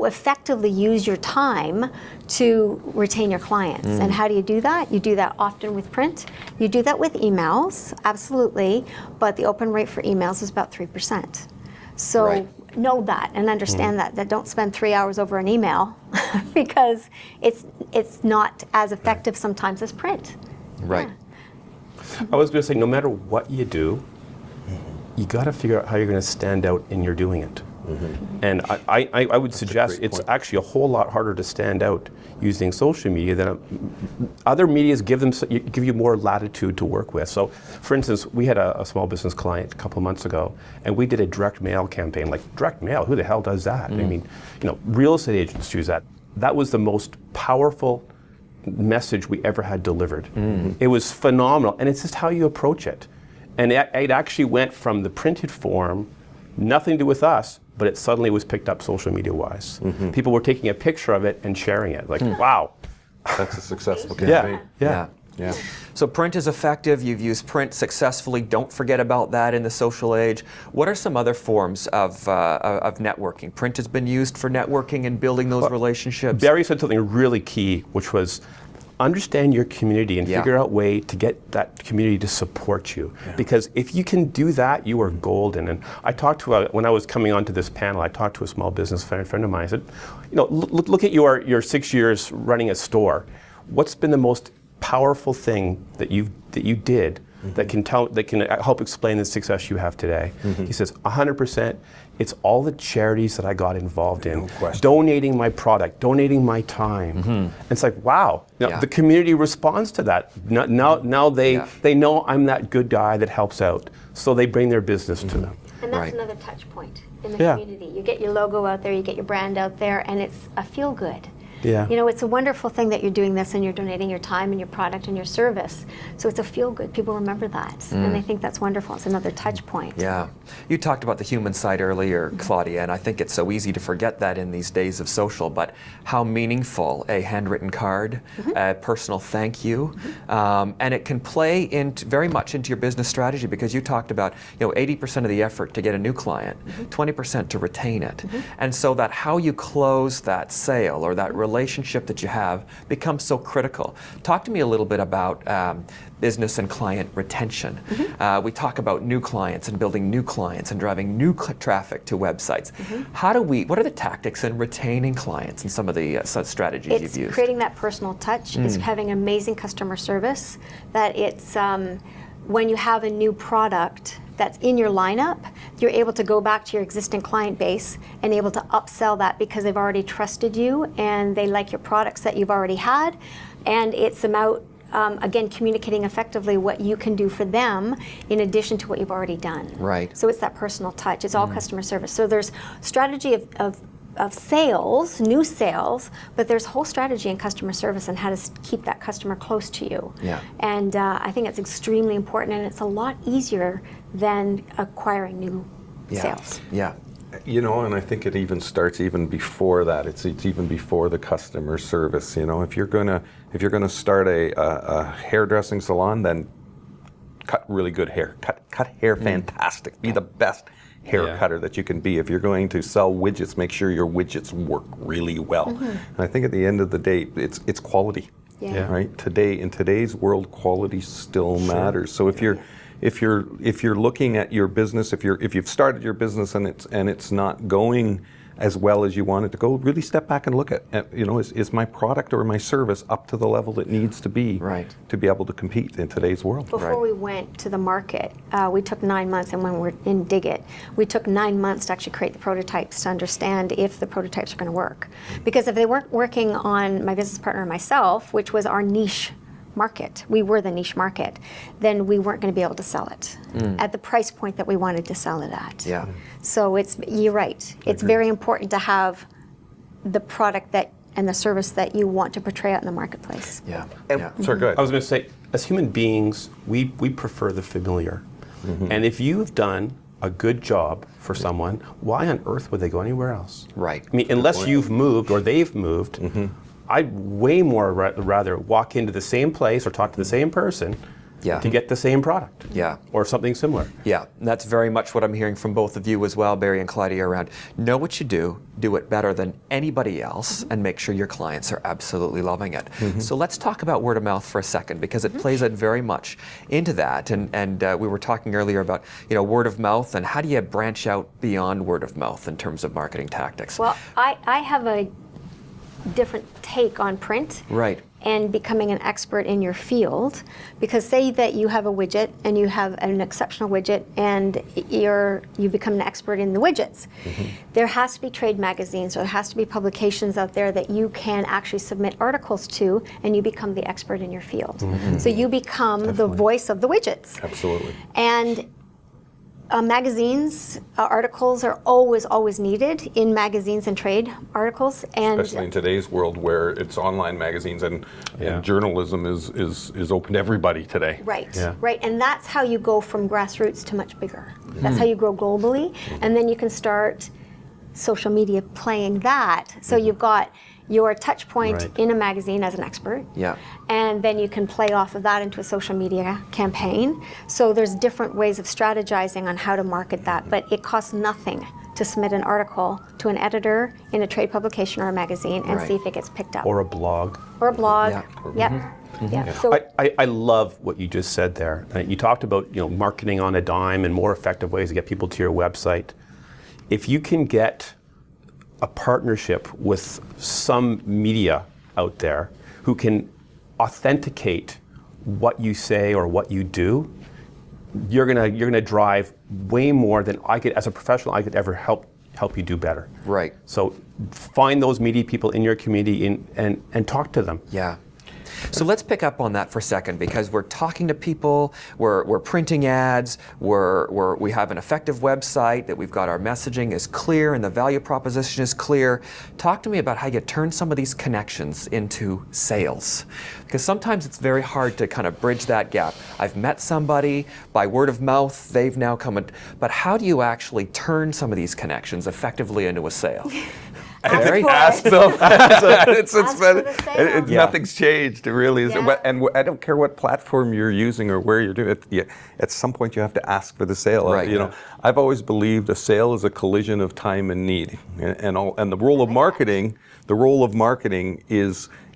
effectively use your time to retain your clients. And how do you do that? You do that often with print. You do that with emails, absolutely, but the open rate for emails is about 3%. So know that and understand that don't spend 3 hours over an email because it's not as effective sometimes as print. Right. I was going to say, no matter what you do, you got to figure out how you're going to stand out in your doing it. And I would suggest great it's point. actually a whole lot harder to stand out using social media than other medias give you more latitude to work with. So, for instance, we had a small business client a couple of months ago, and we did a direct mail campaign. Like, direct mail, who the hell does that? I mean, real estate agents use that. That was the most powerful message we ever had delivered. It was phenomenal, and it's just how you approach it. And it actually went from the printed form, nothing to do with us, but it suddenly was picked up social media-wise. People were taking a picture of it and sharing it. Like, wow. That's a successful campaign. Yeah. Yeah. So print is effective. You've used print successfully. Don't forget about that in the social age. What are some other forms of networking? Print has been used for networking and building those relationships. Barry said something really key, which was understand your community and Yeah. figure out a way to get that community to support you. Because if you can do that, you are golden. And I talked to, when I was coming onto this panel, I talked to a small business friend of mine. I said, look at your 6 years running a store. What's been the most powerful thing that you did that can help explain the success you have today? He says, 100%. It's all the charities that I got involved in, donating my product, donating my time. And it's like, wow, the community responds to that. Now they know I'm that good guy that helps out, so they bring their business to them. And that's Right. another touch point in the community. You get your logo out there, you get your brand out there, and it's a feel good. Yeah. It's a wonderful thing that you're doing this and you're donating your time and your product and your service. So it's a feel good. People remember that. And they think that's wonderful. It's another touch point. Yeah. You talked about the human side earlier, Claudia, and I think it's so easy to forget that in these days of social, but how meaningful a handwritten card, a personal thank you, and it can play very much into your business strategy, because you talked about 80% of the effort to get a new client, 20% to retain it. And so that how you close that sale or that relationship that you have becomes so critical. Talk to me a little bit about business and client retention. We talk about new clients and building new clients and driving new traffic to websites. What are the tactics in retaining clients and some of the strategies you've used? It's creating that personal touch. It's having amazing customer service. That it's when you have a new product that's in your lineup, you're able to go back to your existing client base and able to upsell that because they've already trusted you and they like your products that you've already had. And it's about, again, communicating effectively what you can do for them in addition to what you've already done. Right. So it's that personal touch. It's all customer service. So there's strategy of sales, new sales, but there's whole strategy in customer service and how to keep that customer close to you. Yeah. And I think it's extremely important, and it's a lot easier than acquiring new sales. Yeah. And I think it even starts even before that. It's even before the customer service. If you're gonna start a hairdressing salon, then cut really good hair. Cut hair fantastic. Be the best hair cutter that you can be. If you're going to sell widgets, make sure your widgets work really well. And I think at the end of the day, it's quality. Yeah. Right? In today's world, quality still matters. So if you're looking at your business, if you've started your business and it's not going as well as you want it to go, really step back and look at is my product or my service up to the level it needs to be to be able to compete in today's world. Before we went to the market, we took 9 months, and when we're in Dig It, we took 9 months to actually create the prototypes to understand if the prototypes are going to work. Because if they weren't working on my business partner and myself, which was our niche market, we were the niche market, then we weren't going to be able to sell it at the price point that we wanted to sell it at. Yeah. So you're right. It's very important to have the product and the service that you want to portray out in the marketplace. Yeah. Sorry, go ahead. I was going to say, as human beings, we prefer the familiar. And if you've done a good job for someone, why on earth would they go anywhere else? Right. I mean, unless you've moved or they've moved, I'd way more rather walk into the same place or talk to the same person to get the same product. Yeah. Or something similar. Yeah, and that's very much what I'm hearing from both of you as well, Barry and Claudia, around know what you do it better than anybody else, and make sure your clients are absolutely loving it. So let's talk about word of mouth for a second, because it plays in very much into that. And we were talking earlier about word of mouth, and how do you branch out beyond word of mouth in terms of marketing tactics? Well, I have a different take on print. Right. And becoming an expert in your field, because say that you have a widget and you have an exceptional widget and you become an expert in the widgets. There has to be trade magazines, or there has to be publications out there that you can actually submit articles to, and you become the expert in your field. So you become the voice of the widgets. Absolutely. And magazines, articles are always needed in magazines and trade articles, and Especially in today's world where it's online magazines and journalism is open to everybody today. Right, right, and that's how you go from grassroots to much bigger. That's how you grow globally, and then you can start social media playing that. So you've got your touch point in a magazine as an expert. Yeah. And then you can play off of that into a social media campaign. So there's different ways of strategizing on how to market that, but it costs nothing to submit an article to an editor in a trade publication or a magazine and see if it gets picked up. Or a blog. Or a blog. Yeah. Yeah. So I love what you just said there. You talked about marketing on a dime and more effective ways to get people to your website. If you can get a partnership with some media out there who can authenticate what you say or what you do, you're gonna drive way more than I could, as a professional, I could ever help you do better. Right. So find those media people in your community and talk to them. Yeah. So let's pick up on that for a second, because we're talking to people, we're printing ads, we have an effective website, that we've got our messaging is clear and the value proposition is clear. Talk to me about how you turn some of these connections into sales. Because sometimes it's very hard to kind of bridge that gap. I've met somebody, by word of mouth, they've now come, but how do you actually turn some of these connections effectively into a sale? Ask them. It's Yeah. nothing's changed. It really is. Yeah. And I don't care what platform you're using or where you're doing it. At some point, you have to ask for the sale. Right. I've always believed a sale is a collision of time and need. And the role of marketing,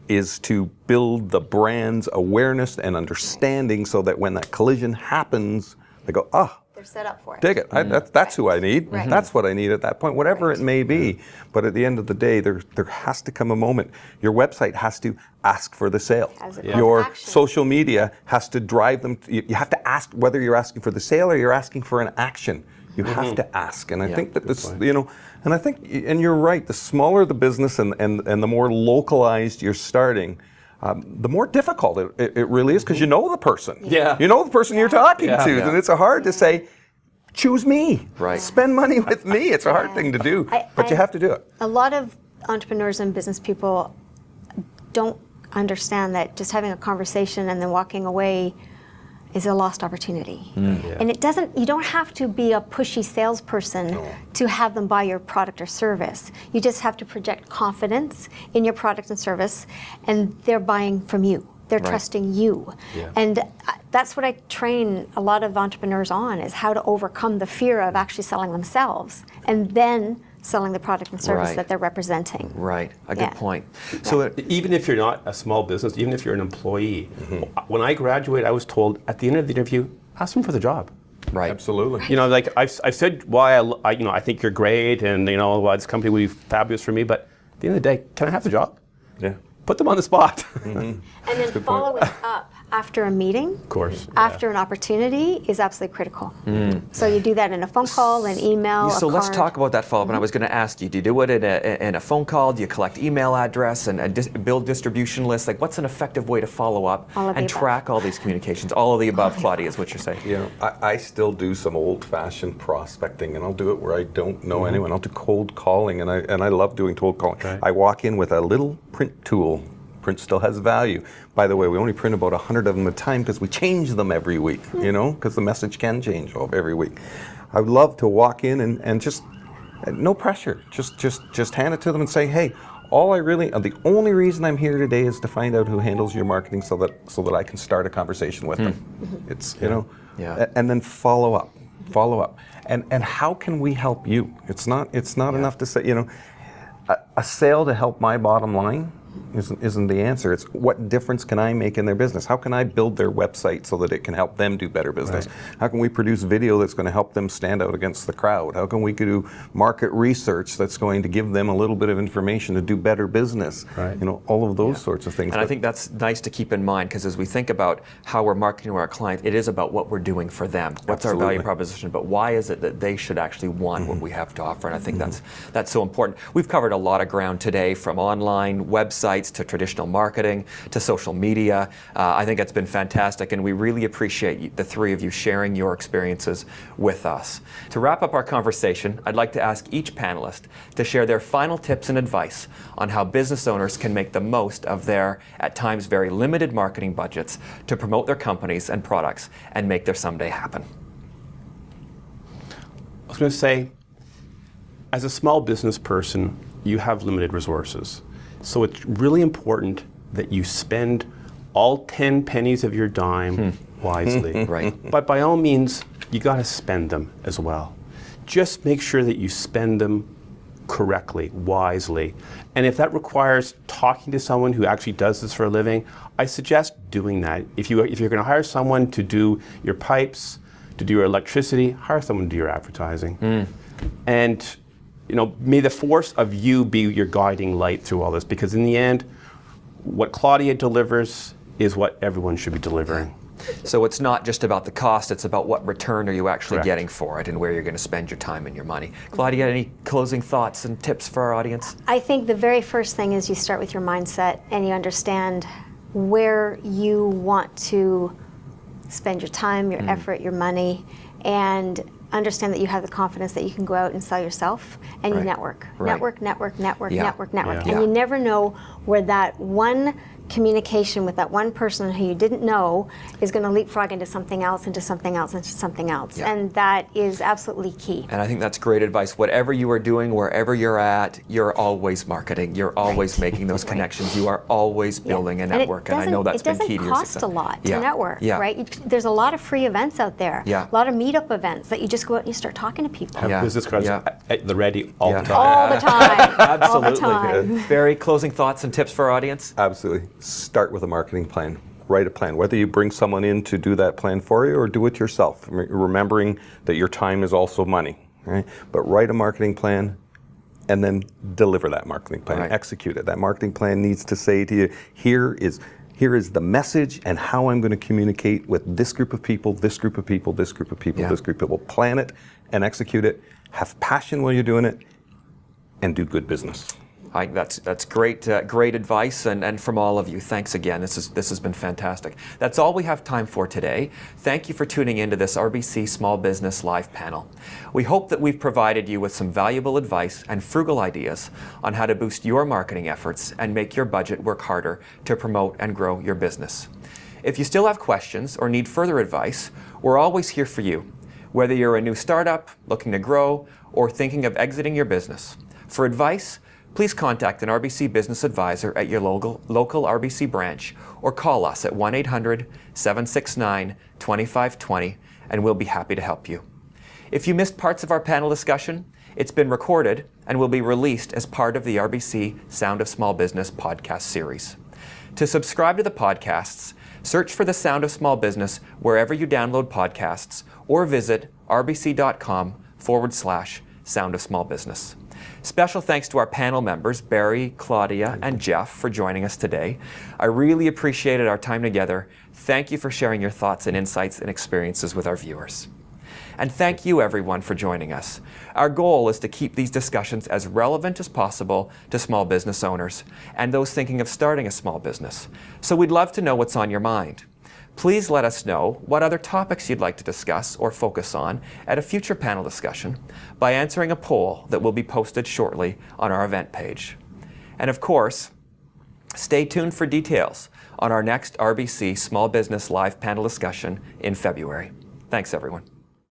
is to build the brand's awareness and understanding, so that when that collision happens, they go, they're set up for it. dig it. That's who I need. Right. That's what I need at that point, whatever it may be. But at the end of the day, there has to come a moment. Your website has to ask for the sale. As a call to Your action. social media has to drive them. You have to ask whether you're asking for the sale or you're asking for an action. You have to ask. And I think that this, and you're right, the smaller the business and the more localized you're starting, the more difficult it really is, because you know the person. Yeah. You know the person you're talking to. Yeah. And it's hard to say, choose me. Right. Spend money with me. It's a hard thing to do, but you have to do it. A lot of entrepreneurs and business people don't understand that just having a conversation and then walking away is a lost opportunity. And you don't have to be a pushy salesperson to have them buy your product or service. You just have to project confidence in your product and service, and they're buying from you. They're trusting you. Yeah. And that's what I train a lot of entrepreneurs on, is how to overcome the fear of actually selling themselves and then selling the product and service Right. that they're representing. Right, a Yeah. good point. So Even if you're not a small business, even if you're an employee, when I graduated, I was told at the end of the interview, ask them for the job. right. Absolutely. Like I've said why I think you're great, and why this company would be fabulous for me. But at the end of the day, can I have the job? Yeah. Put them on the spot. And then follow it up after a meeting. Of course. After an opportunity is absolutely critical. So you do that in a phone call, an email, So a let's card. talk about that follow-up. And I was going to ask you, do you do it in a phone call? Do you collect email address and build distribution lists? Like, what's an effective way to follow up All of the and above. track all these communications? All of the above, Claudia, is what you're saying. I still do some old-fashioned prospecting, and I'll do it where I don't know anyone. I'll do cold calling, and I love doing cold calling. Okay. I walk in with a little print tool. Print still has value. By the way, we only print about 100 of them at a time, because we change them every week, because the message can change every week. I would love to walk in and just, no pressure, just hand it to them and say, hey, the only reason I'm here today is to find out who handles your marketing, so that I can start a conversation with them. It's, Yeah. and then follow up. And how can we help you? It's not enough to say, a sale to help my bottom line isn't the answer. It's what difference can I make in their business? How can I build their website so that it can help them do better business? Right. How can we produce video that's going to help them stand out against the crowd? How can we do market research that's going to give them a little bit of information to do better business? Right. You know, all of those sorts of things. And I think that's nice to keep in mind, because as we think about how we're marketing to our clients, it is about what we're doing for them. What's our value proposition? But why is it that they should actually want what we have to offer? And I think that's so important. We've covered a lot of ground today, from online websites to traditional marketing to social media. I think it's been fantastic, and we really appreciate the three of you sharing your experiences with us. To wrap up our conversation, I'd like to ask each panelist to share their final tips and advice on how business owners can make the most of their, at times, very limited marketing budgets to promote their companies and products and make their someday happen. I was going to say, as a small business person, you have limited resources. So it's really important that you spend all 10 pennies of your dime wisely. Right. But by all means, you got to spend them as well. Just make sure that you spend them correctly, wisely. And if that requires talking to someone who actually does this for a living, I suggest doing that. If you're going to hire someone to do your pipes, to do your electricity, hire someone to do your advertising. And may the force of you be your guiding light through all this, because in the end, what Claudia delivers is what everyone should be delivering. So it's not just about the cost, it's about what return are you actually Correct. getting for it and where you're going to spend your time and your money. Claudia, any closing thoughts and tips for our audience? I think the very first thing is you start with your mindset and you understand where you want to spend your time, your effort, your money, and understand that you have the confidence that you can go out and sell yourself, and you network. Right. Network. Yeah. And Yeah. you never know where that one communication with that one person who you didn't know is going to leapfrog into something else, into something else, into something else. Yeah. And that is absolutely key. And I think that's great advice. Whatever you are doing, wherever you're at, you're always marketing. You're always making those connections. You are always building a network. And I know that's been key to your success. It doesn't cost a lot to network, Yeah. right? There's a lot of free events out there. Yeah. A lot of meetup events that you just go out and you start talking to people. Have Yeah. business cards Yeah. at the ready all Yeah. the time. All the time. Absolutely. All the time. Barry, closing thoughts and tips for our audience? Absolutely. Start with a marketing plan. Write a plan. Whether you bring someone in to do that plan for you or do it yourself, remembering that your time is also money, right? But write a marketing plan and then deliver that marketing plan. Right. Execute it. That marketing plan needs to say to you, here is the message and how I'm going to communicate with this group of people, this group of people, this group of people, Yeah. this group of people. Plan it and execute it. Have passion while you're doing it and do good business. That's great advice, and from all of you, thanks again. This has been fantastic. That's all we have time for today. Thank you for tuning into this RBC Small Business Live panel. We hope that we've provided you with some valuable advice and frugal ideas on how to boost your marketing efforts and make your budget work harder to promote and grow your business. If you still have questions or need further advice, we're always here for you, whether you're a new startup looking to grow or thinking of exiting your business. For advice, please contact an RBC Business Advisor at your local RBC branch or call us at 1-800-769-2520 and we'll be happy to help you. If you missed parts of our panel discussion, it's been recorded and will be released as part of the RBC Sound of Small Business podcast series. To subscribe to the podcasts, search for the Sound of Small Business wherever you download podcasts or visit rbc.com/Sound of Small Business. Special thanks to our panel members, Barry, Claudia, and Jeff, for joining us today. I really appreciated our time together. Thank you for sharing your thoughts and insights and experiences with our viewers. And thank you, everyone, for joining us. Our goal is to keep these discussions as relevant as possible to small business owners and those thinking of starting a small business. So we'd love to know what's on your mind. Please let us know what other topics you'd like to discuss or focus on at a future panel discussion by answering a poll that will be posted shortly on our event page. And of course, stay tuned for details on our next RBC Small Business Live panel discussion in February. Thanks, everyone.